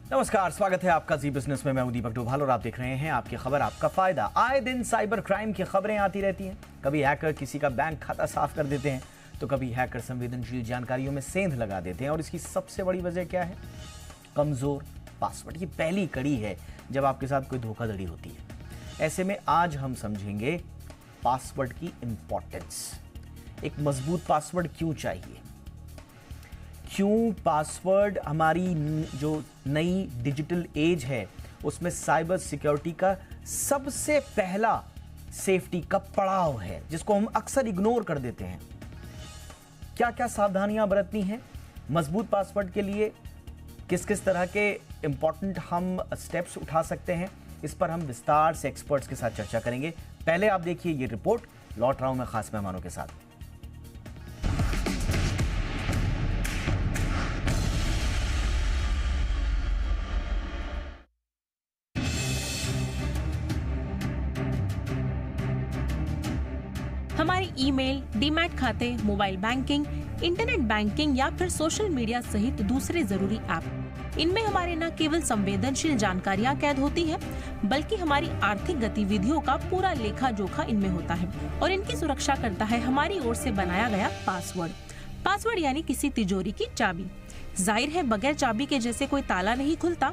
नमस्कार, स्वागत है आपका जी बिजनेस में। मैं हूं दीपक डोभाल और आप देख रहे हैं आपकी खबर आपका फायदा। आए दिन साइबर क्राइम की खबरें आती रहती हैं। कभी हैकर किसी का बैंक खाता साफ कर देते हैं तो कभी हैकर संवेदनशील जानकारियों में सेंध लगा देते हैं। और इसकी सबसे बड़ी वजह क्या है? कमजोर पासवर्ड। ये पहली कड़ी है जब आपके साथ कोई धोखाधड़ी होती है। ऐसे में आज हम समझेंगे पासवर्ड की इंपॉर्टेंस। एक मजबूत पासवर्ड क्यों चाहिए, क्यों पासवर्ड हमारी जो नई डिजिटल एज है उसमें साइबर सिक्योरिटी का सबसे पहला सेफ्टी का पड़ाव है, जिसको हम अक्सर इग्नोर कर देते हैं। क्या क्या सावधानियां बरतनी हैं मजबूत पासवर्ड के लिए, किस किस तरह के इंपॉर्टेंट हम स्टेप्स उठा सकते हैं, इस पर हम विस्तार से एक्सपर्ट्स के साथ चर्चा करेंगे। पहले आप देखिए ये रिपोर्ट, लौट रहा हूं मैं खास मेहमानों के साथ। हमारे ईमेल, डीमैट खाते, मोबाइल बैंकिंग, इंटरनेट बैंकिंग या फिर सोशल मीडिया सहित दूसरे जरूरी ऐप, इनमें हमारे न केवल संवेदनशील जानकारियां कैद होती हैं, बल्कि हमारी आर्थिक गतिविधियों का पूरा लेखा जोखा इनमें होता है। और इनकी सुरक्षा करता है हमारी ओर से बनाया गया पासवर्ड। पासवर्ड यानी किसी तिजोरी की चाबी। जाहिर है बगैर चाबी के जैसे कोई ताला नहीं खुलता,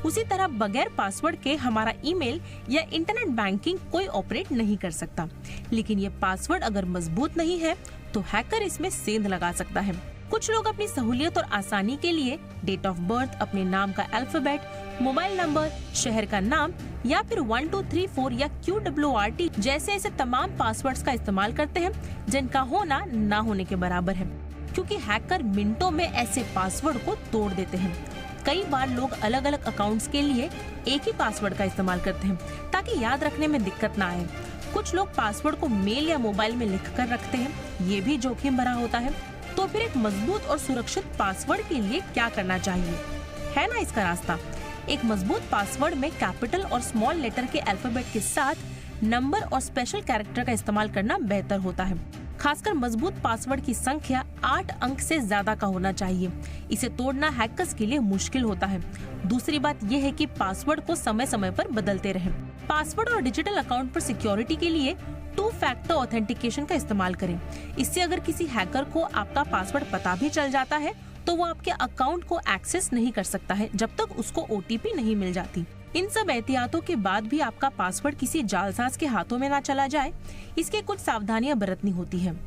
उसी तरह बगैर पासवर्ड के हमारा ईमेल या इंटरनेट बैंकिंग कोई ऑपरेट नहीं कर सकता। लेकिन ये पासवर्ड अगर मजबूत नहीं है तो हैकर इसमें सेंध लगा सकता है। कुछ लोग अपनी सहूलियत और आसानी के लिए डेट ऑफ बर्थ, अपने नाम का अल्फाबेट, मोबाइल नंबर, शहर का नाम या फिर 1 2 3 4 या QWRT जैसे ऐसे तमाम पासवर्ड्स का इस्तेमाल करते हैं जिनका होना ना होने के बराबर है, क्योंकि हैकर मिनटों में ऐसे पासवर्ड को तोड़ देते हैं। कई बार लोग अलग अलग अकाउंट्स के लिए एक ही पासवर्ड का इस्तेमाल करते हैं ताकि याद रखने में दिक्कत ना आए। कुछ लोग पासवर्ड को मेल या मोबाइल में लिखकर रखते हैं, ये भी जोखिम भरा होता है। तो फिर एक मजबूत और सुरक्षित पासवर्ड के लिए क्या करना चाहिए? है ना इसका रास्ता। एक मजबूत पासवर्ड में कैपिटल और स्मॉल लेटर के अल्फाबेट के साथ नंबर और स्पेशल कैरेक्टर का इस्तेमाल करना बेहतर होता है। खासकर मजबूत पासवर्ड की संख्या 8 अंक से ज्यादा का होना चाहिए। इसे तोड़ना हैकर्स के लिए मुश्किल होता है। दूसरी बात यह है कि पासवर्ड को समय समय पर बदलते रहें। पासवर्ड और डिजिटल अकाउंट पर सिक्योरिटी के लिए 2 फैक्टर ऑथेंटिकेशन का इस्तेमाल करें। इससे अगर किसी हैकर को आपका पासवर्ड पता भी चल जाता है तो वो आपके अकाउंट को एक्सेस नहीं कर सकता है जब तक उसको OTP नहीं मिल जाती। इन सब एहतियातों के बाद भी आपका पासवर्ड किसी जालसाज के हाथों में ना चला जाए, इसके कुछ सावधानियां बरतनी होती हैं।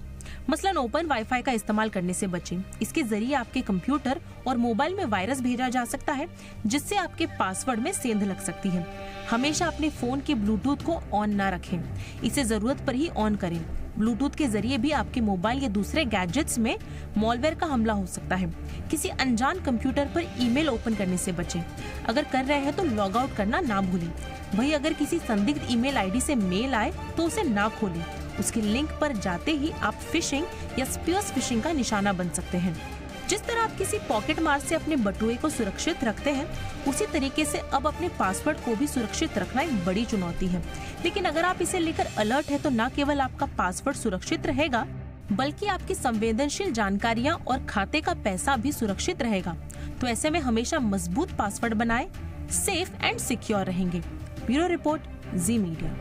मसलन ओपन वाईफाई का इस्तेमाल करने से बचें। इसके जरिए आपके कंप्यूटर और मोबाइल में वायरस भेजा जा सकता है जिससे आपके पासवर्ड में सेंध लग सकती है। हमेशा अपने फोन के ब्लूटूथ को ऑन ना रखें, इसे जरूरत पर ही ऑन करें। ब्लूटूथ के जरिए भी आपके मोबाइल या दूसरे गैजेट्स में मॉलवेयर का हमला हो सकता है। किसी अनजान कंप्यूटर पर ईमेल ओपन करने से बचें। अगर कर रहे हैं तो लॉग आउट करना ना भूलें। वहीं अगर किसी संदिग्ध ईमेल आईडी से मेल आए तो उसे ना खोलें। उसके लिंक पर जाते ही आप फिशिंग या स्पियर्स फिशिंग का निशाना बन सकते हैं। जिस तरह आप किसी पॉकेट मार से अपने बटुए को सुरक्षित रखते हैं, उसी तरीके से अब अपने पासवर्ड को भी सुरक्षित रखना एक बड़ी चुनौती है। लेकिन अगर आप इसे लेकर अलर्ट है तो न केवल आपका पासवर्ड सुरक्षित रहेगा, बल्कि आपकी संवेदनशील जानकारियां और खाते का पैसा भी सुरक्षित रहेगा। तो ऐसे में हमेशा मजबूत पासवर्ड बनाएं, सेफ एंड सिक्योर रहेंगे। ब्यूरो रिपोर्ट, जी मीडिया।